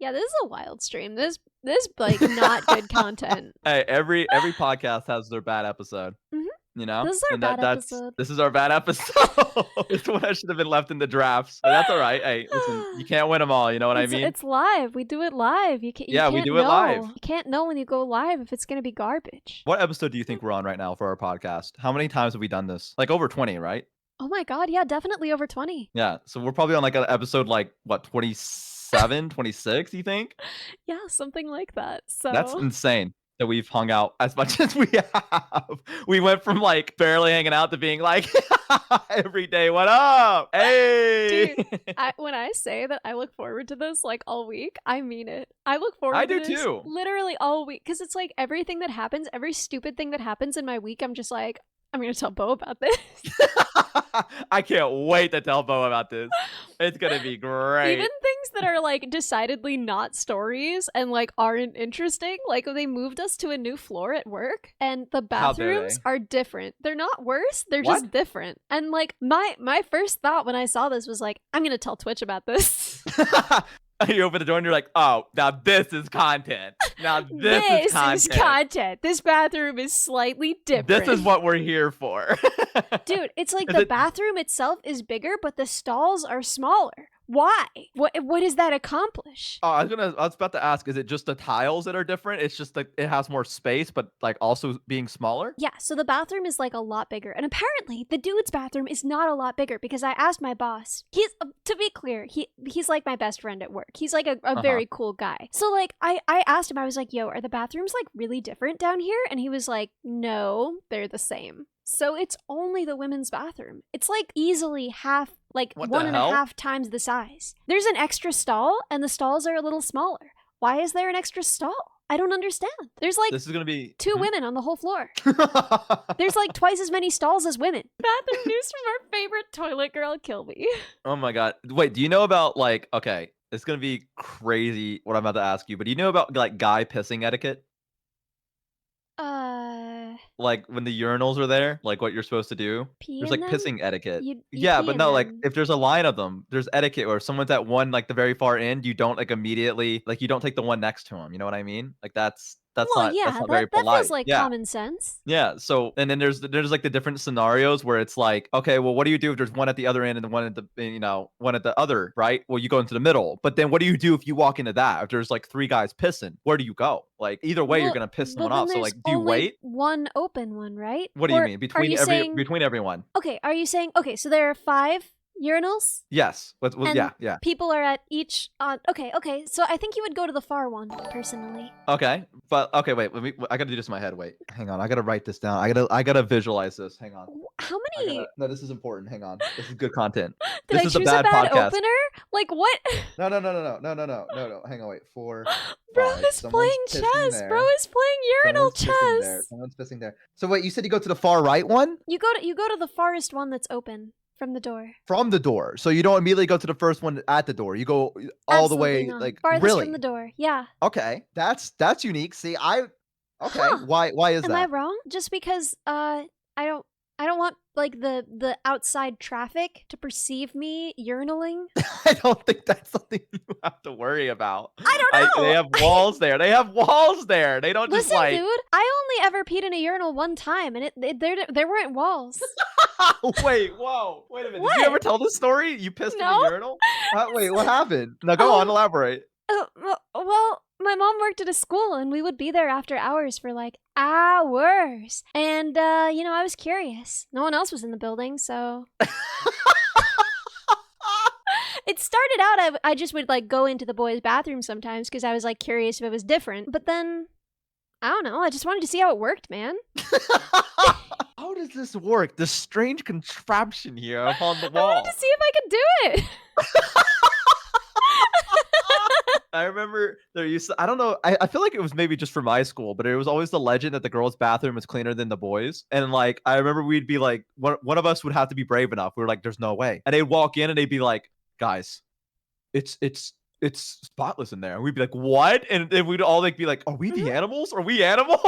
Yeah, this is a wild stream. This like not good content. Hey, every podcast has their bad episode. Mhm. You know, This is our and bad episode. this is our bad episode. This one should have been left in the drafts, but that's all right. Hey, listen, you can't win them all. You know what I mean? It's live. We do it live. You can't. Yeah, we do it live. You can't know when you go live if it's gonna be garbage. What episode do you think we're on right now for our podcast? How many times have we done this? Like over 20, right? Oh my god, yeah, definitely over 20. Yeah, so we're probably on like an episode like what 27, 26, you think? Yeah, something like that. So That's insane that we've hung out as much as we have. We went from like barely hanging out to being like every day, what up? Hey. Dude, when I say that I look forward to this like all week, I mean it. I look forward to this too. Literally all week because it's like everything that happens, every stupid thing that happens in my week, I'm just like, I'm gonna tell Bo about this. I can't wait to tell Bo about this. It's gonna be great. Even things that are like decidedly not stories and like aren't interesting. Like they moved us to a new floor at work and the bathrooms are different. They're not worse, they're just different. And like my first thought when I saw this was like, I'm gonna tell Twitch about this. You open the door and you're like, oh, now this is content. Now this is content. This bathroom is slightly different. This is what we're here for. Dude, it's like the bathroom itself is bigger, but the stalls are smaller. Why? What does that accomplish? Oh, I was about to ask, is it just the tiles that are different? It's just like it has more space, but like also being smaller? Yeah, so the bathroom is like a lot bigger. And apparently the dude's bathroom is not a lot bigger because I asked my boss. He's, to be clear, he's like my best friend at work. He's like a very cool guy. So like I asked him, I was like, yo, are the bathrooms like really different down here? And he was like, no, they're the same. So it's only the women's bathroom. It's like easily half, like 1.5 times the size. There's an extra stall and the stalls are a little smaller. Why is there an extra stall? I don't understand. There's like this is gonna be 2 women on the whole floor. There's like twice as many stalls as women. Bathroom news from our favorite toilet girl, Kill Me. Oh my god. Wait, do you know about like, okay, it's gonna be crazy what I'm about to ask you, but do you know about like guy pissing etiquette? Like when the urinals are there, like what you're supposed to do. There's like pissing etiquette. Yeah, but no, like if there's a line of them, there's etiquette where if someone's at one like the very far end, you don't like immediately like you don't take the one next to him. You know what I mean? Like that's not very polite. That feels like common sense. Yeah. So and then there's like the different scenarios where it's like, okay, well, what do you do if there's one at the other end and one at the one at the other, right? Well, you go into the middle. But then what do you do if you walk into that? If there's like 3 guys pissing, where do you go? Like either way, you're gonna piss someone off. So like, do you wait? One open one, right? What do you mean between everyone? Okay, are you saying so there are 5 urinals? Yes. Yeah. People are at each okay. So I think you would go to the far one, personally. Okay. But okay, wait. I gotta do this in my head. Wait. Hang on. I gotta write this down. I gotta visualize this. Hang on. How many? No, this is important. Hang on. This is good content. Did this I is choose a bad podcast. opener? Like what? No. Hang on, wait. 4. Bro is playing chess. Bro is playing urinal chess. Someone's pissing there. So wait, you said you go to the far right one? You go to the farthest one that's open. From the door. From the door. So you don't immediately go to the first one at the door. You go all the way, like farthest from the door. Yeah. Okay, that's unique. See, why is that? Am I wrong? Just because I don't want like the outside traffic to perceive me urinaling. I don't think that's something you have to worry about. I don't know. They have walls there. They have walls there. They don't just like. Listen, dude. I only ever peed in a urinal one time, and there weren't walls. Wait, whoa, wait a minute. What? Did you ever tell this story? You pissed in a urinal? Wait, what happened? Now go on, elaborate. Well, my mom worked at a school, and we would be there after hours for like hours. And I was curious. No one else was in the building, so. It started out, I just would like go into the boys' bathroom sometimes because I was like curious if it was different. But then, I don't know, I just wanted to see how it worked, man. How does this work? This strange contraption here up on the wall. I wanted to see if I could do it. I remember there used to, I don't know, I feel like it was maybe just for my school, but it was always the legend that the girls' bathroom is cleaner than the boys. And like, I remember we'd be like, one of us would have to be brave enough. We were like, there's no way. And they'd walk in and they'd be like, guys, it's spotless in there. And we'd be like, what? And then we'd all like be like, are we the animals? Are we animals?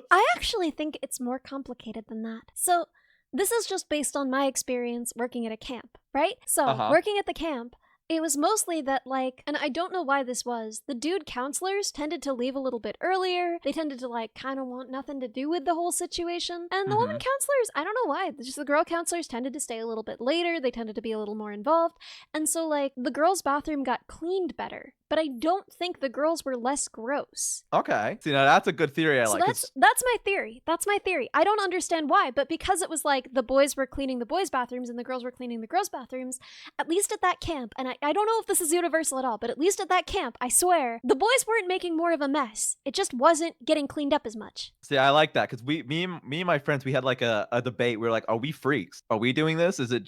I actually think it's more complicated than that. So this is just based on my experience working at a camp, right? So working at the camp, It was mostly that, like, and I don't know why this was, the dude counselors tended to leave a little bit earlier. They tended to, like, kind of want nothing to do with the whole situation. And the woman counselors, I don't know why, just the girl counselors tended to stay a little bit later. They tended to be a little more involved. And so, like, the girls' bathroom got cleaned better. But I don't think the girls were less gross. Okay. See, now that's a good theory I So like. that's my theory. That's my theory. I don't understand why, but because it was like the boys were cleaning the boys' bathrooms and the girls were cleaning the girls' bathrooms, at least at that camp, and I don't know if this is universal at all, but at least at that camp, I swear, the boys weren't making more of a mess. It just wasn't getting cleaned up as much. See, I like that because me and my friends, we had like a debate. We were like, are we freaks? Are we doing this? Is it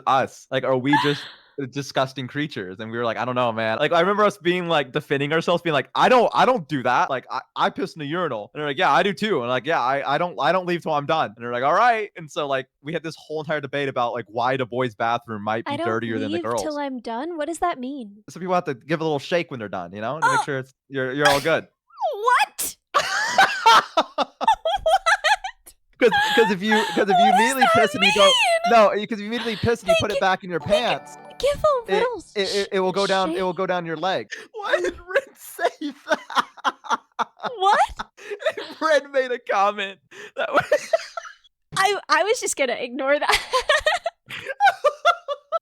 us? Like, are we just disgusting creatures? And we were like, I don't know, man. Like, I remember us being like defending ourselves, being like, I don't do that. Like, I piss in a urinal. And they're like, yeah, I do too. And like, yeah, I don't leave till I'm done. And they're like, all right. And so like we had this whole entire debate about like why the boys' bathroom might be dirtier than the girls. Till I'm done? What does that mean? So people have to give a little shake when they're done, you know, to make sure it's you're all good. What? Because if you immediately piss and you go because you immediately piss and you put it back in your pants, give a little it will go down. shake. It will go down your leg. Why did Ren say that? What? Ren made a comment that was I was just gonna ignore that.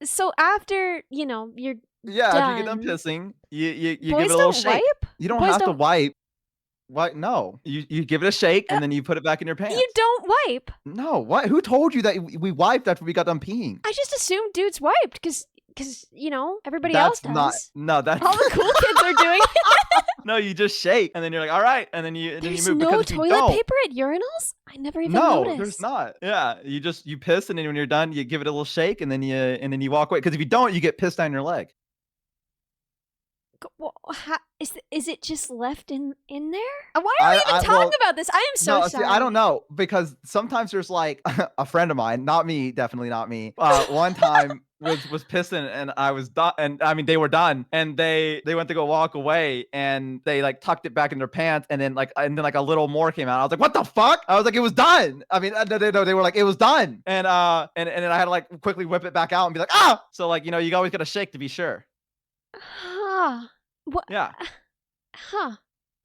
So after you're after you get done pissing, you give it a little shake. Wipe? You don't have to wipe. What? No. You give it a shake and then you put it back in your pants. You don't wipe. No. What? Who told you that we wiped after we got done peeing? I just assumed dudes wiped because everybody else does. That's all the cool kids are doing it. No, you just shake and then you're like, all right, and then you move. There's no toilet paper at urinals? I never even noticed. No, there's not. Yeah, you piss and then when you're done, you give it a little shake and then you walk away. Because if you don't, you get pissed down your leg. Well, is it just left in there? Why are we even talking about this? I am so sorry. See, I don't know because sometimes there's like a friend of mine, not me, definitely not me. One time was pissing and I was done, and I mean they were done, and they went to go walk away, and they like tucked it back in their pants, and then like a little more came out. I was like, what the fuck? I was like, it was done. I mean, they were like, it was done, and then I had to like quickly whip it back out and be like, ah. So like you always gotta shake to be sure. Huh. What? Yeah. Huh.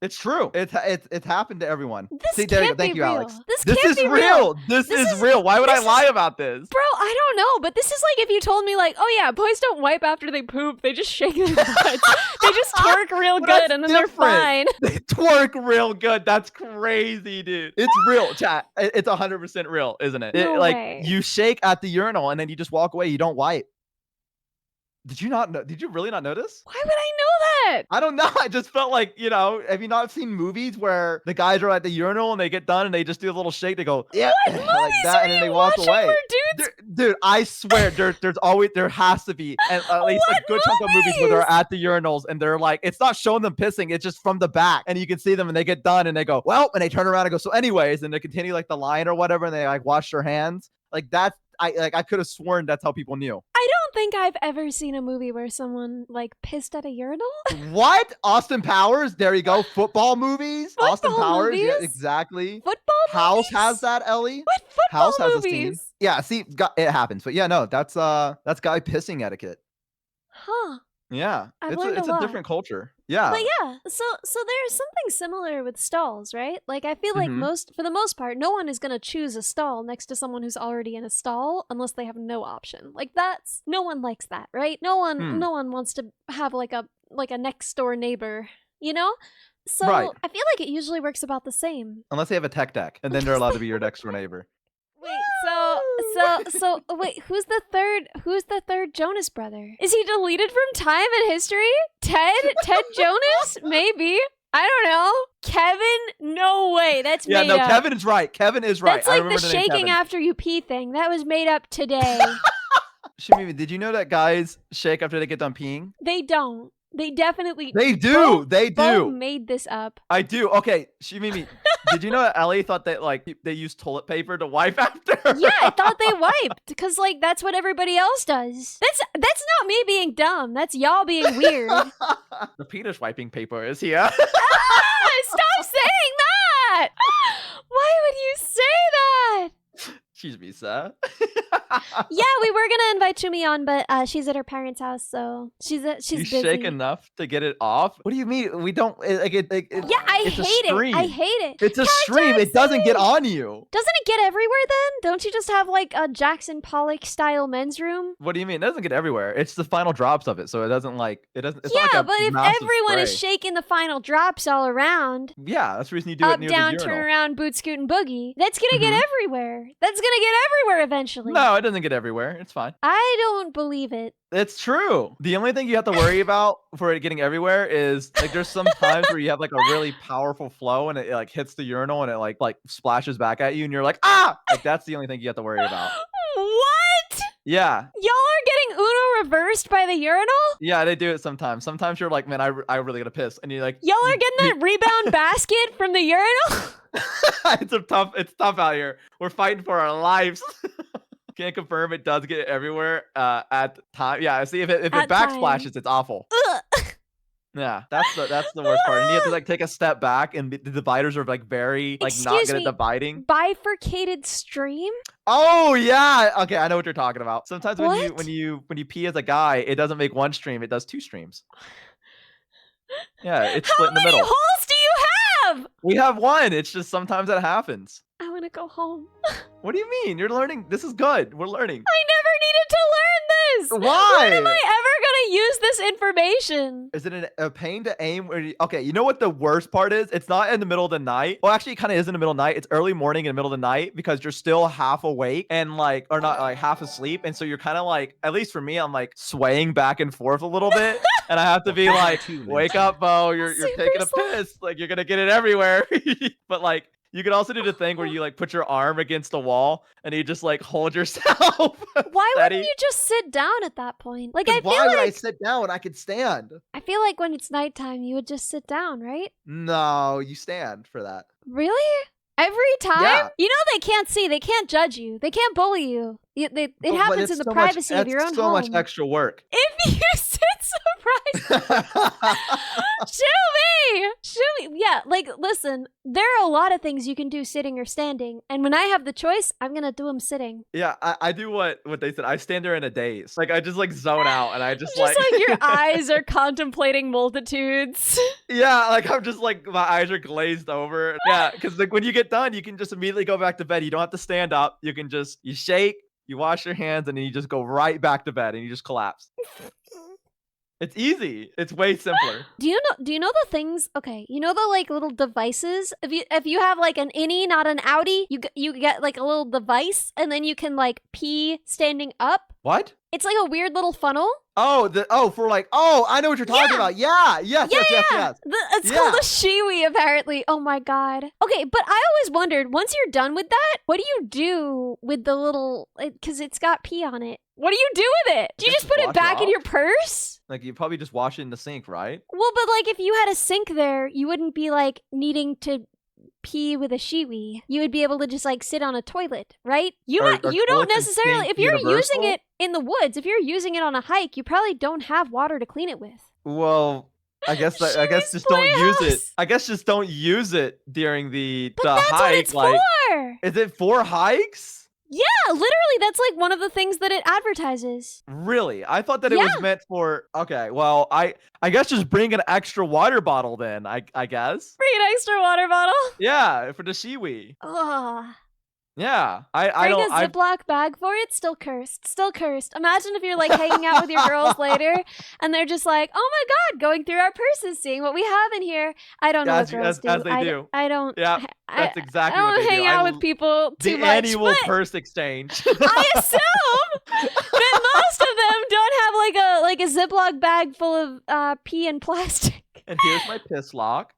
It's true. It's happened to everyone. This Thank you, real. Alex. This is real. This is real. Why would I lie about this? Bro, I don't know, but this is like if you told me like, oh yeah, boys don't wipe after they poop. They just shake their butts. They just twerk real good and then they're fine. They twerk real good. That's crazy, dude. It's real, chat. It's 100% real, isn't it? No way. You shake at the urinal and then you just walk away. You don't wipe. Did you not know? Did you really not notice? Why would I know that? I don't know. I just felt like, have you not seen movies where the guys are at the urinal and they get done and they just do a little shake? They go, yeah, what like movies that, and then they walk away. Where dudes... Dude, I swear, there has to be at least a good chunk of movies where they're at the urinals and they're like, it's not showing them pissing, it's just from the back, and you can see them and they get done and they go, well, and they turn around and go, so anyways, and they continue like the line or whatever, and they like wash their hands. Like that's I could have sworn that's how people knew. I don't think I've ever seen a movie where someone like pissed at a urinal. What? Austin Powers? There you go. Football movies. Austin Powers. Movies? Yeah, exactly. Football House movies? has that, Ellie. What football House has movies? a scene. Yeah, see, it happens. But yeah, no, that's guy pissing etiquette. Huh. Yeah, it's a different culture. Yeah, but yeah, so there's something similar with stalls, right? Like I feel like for the most part, no one is gonna choose a stall next to someone who's already in a stall unless they have no option. Like no one likes that, right? No one wants to have like a next door neighbor, you know? So right. I feel like it usually works about the same. Unless they have a tech deck, and then they're allowed to be your next door neighbor. Wait, so wait, who's the third Jonas brother? Is he deleted from time and history? Ted Jonas? Maybe. I don't know. Kevin? No way. That's made up. Kevin is right. Kevin is right. That's like the shaking after you pee thing. That was made up today. Shoomimi, did you know that guys shake after they get done peeing? They don't. They definitely... They do. They do. Bo made this up. I do. Okay, Shoomimi, did you know that Ellie thought that like they used toilet paper to wipe after? Yeah, I thought they wiped because like that's what everybody else does. That's not me being dumb. That's y'all being weird. The penis wiping paper is here. Stop saying that! Why would you say that? Excuse me, sir. Yeah, we were gonna invite Chumi on, but she's at her parents' house, so she's You busy. shake enough to get it off? What do you mean? We don't Yeah, I it's a hate it. I stream. hate it. It's a Cat stream. It doesn't get Jackson! on you. Doesn't it get everywhere then? Don't you just have like a Jackson Pollock style men's room? What do you mean? It doesn't get everywhere. It's the final drops of it, so it doesn't like it's Yeah, not like a but if massive everyone is spray. shaking the final drops all around, Yeah, that's the reason you do it up, near down, the turn urinal. around, boot, scoot, and boogie, that's gonna get everywhere. That's gonna get everywhere eventually. No, it doesn't get everywhere. It's fine. I don't believe it. It's true. The only thing you have to worry about for it getting everywhere is like there's some times where you have like a really powerful flow and it like hits the urinal and it like splashes back at you and you're like, ah! Like that's the only thing you have to worry about. What? Yeah. Y'all are getting Uno reversed by the urinal? Yeah, they do it sometimes. Sometimes you're like, man, I really gotta piss. And you're like, Y'all are getting that rebound basket from the urinal? it's tough out here. We're fighting for our lives. Can't confirm it does get everywhere at time. Yeah, see if it backsplashes, it's awful. Ugh. Yeah, that's the worst part. And you have to like take a step back, and the dividers are like very like not Excuse good me, at dividing. Bifurcated stream? Oh yeah, okay, I know what you're talking about. Sometimes What? when you pee as a guy, it doesn't make one stream; it does two streams. Yeah, it's split in the middle. How many holes do you have? We have one. It's just sometimes that happens. I want to go home. What do you mean? You're learning. This is good. We're learning. I never needed to learn this. Why? When am I ever going to use this information? Is it a pain to aim? Okay, you know what the worst part is? It's not in the middle of the night. Well, actually, it kind of is in the middle of the night. It's early morning in the middle of the night because you're still half awake and like, or not like half asleep. And so you're kind of like, at least for me, I'm like swaying back and forth a little bit. And I have to be like, wake up, Bo. You're taking a piss. Like, you're going to get it everywhere. But like, you can also do the thing where you like put your arm against the wall and you just like hold yourself. Why steady. wouldn't you just sit down at that point? Like, I feel Why would I like sit down? I could stand. I feel like when it's nighttime, you would just sit down, right? No, you stand for that. Really? Every time? Yeah. You know they can't see. They can't judge you. They can't bully you. It happens in the privacy of your own so home. much extra work. If you sit surprised. Shoomimi! Yeah, like, listen, there are a lot of things you can do sitting or standing, and when I have the choice, I'm gonna do them sitting. Yeah, I do what they said. I stand there in a daze. Like, I just, like, zone out, and I just like your eyes are contemplating multitudes. Yeah, like, I'm just, like, my eyes are glazed over. Yeah, because, like, when you get done, you can just immediately go back to bed. You don't have to stand up. You can just, you shake, you wash your hands, and then you just go right back to bed, and you just collapse. It's easy. It's way simpler. Do you know the things? Okay, you know the like little devices. If you have like an innie, not an outie, you get like a little device, and then you can like pee standing up. What? It's like a weird little funnel. For like, I know what you're talking about. Yeah, yes. It's called a SHEWEE, apparently. Oh my god. Okay, but I always wondered, once you're done with that, what do you do with the little, because it's got pee on it. What do you do with it? Do you just put it back in your purse? Like, you probably just wash it in the sink, right? Well, but like if you had a sink there, you wouldn't be like needing to pee with a SHEWEE. You would be able to just like sit on a toilet, right? You don't necessarily, if you're using it in the woods, if you're using it on a hike, you probably don't have water to clean it with. Well, I guess just don't use it. I guess just don't use it during the that's hike. What it's for. Is it for hikes? Yeah, literally, that's like one of the things that it advertises. Really? I thought that it was meant for. Okay, well, I guess just bring an extra water bottle then. I guess. Bring an extra water bottle. Yeah, for the SHEWEE. Ugh. Yeah, Bring a Ziploc bag for it. Still cursed. Still cursed. Imagine if you're like hanging out with your girls later, and they're just like, "Oh my god," going through our purses, seeing what we have in here. I don't know what girls do. As they do. I don't. Yeah, that's exactly what they do. I don't hang out with people too much. The annual purse exchange. I assume that most of them don't have like a Ziploc bag full of pee and plastic. And here's my piss lock.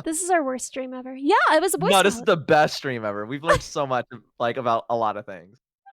This is our worst stream ever. Yeah, it was a voice. No, this is the best stream ever. We've learned so much like about a lot of things.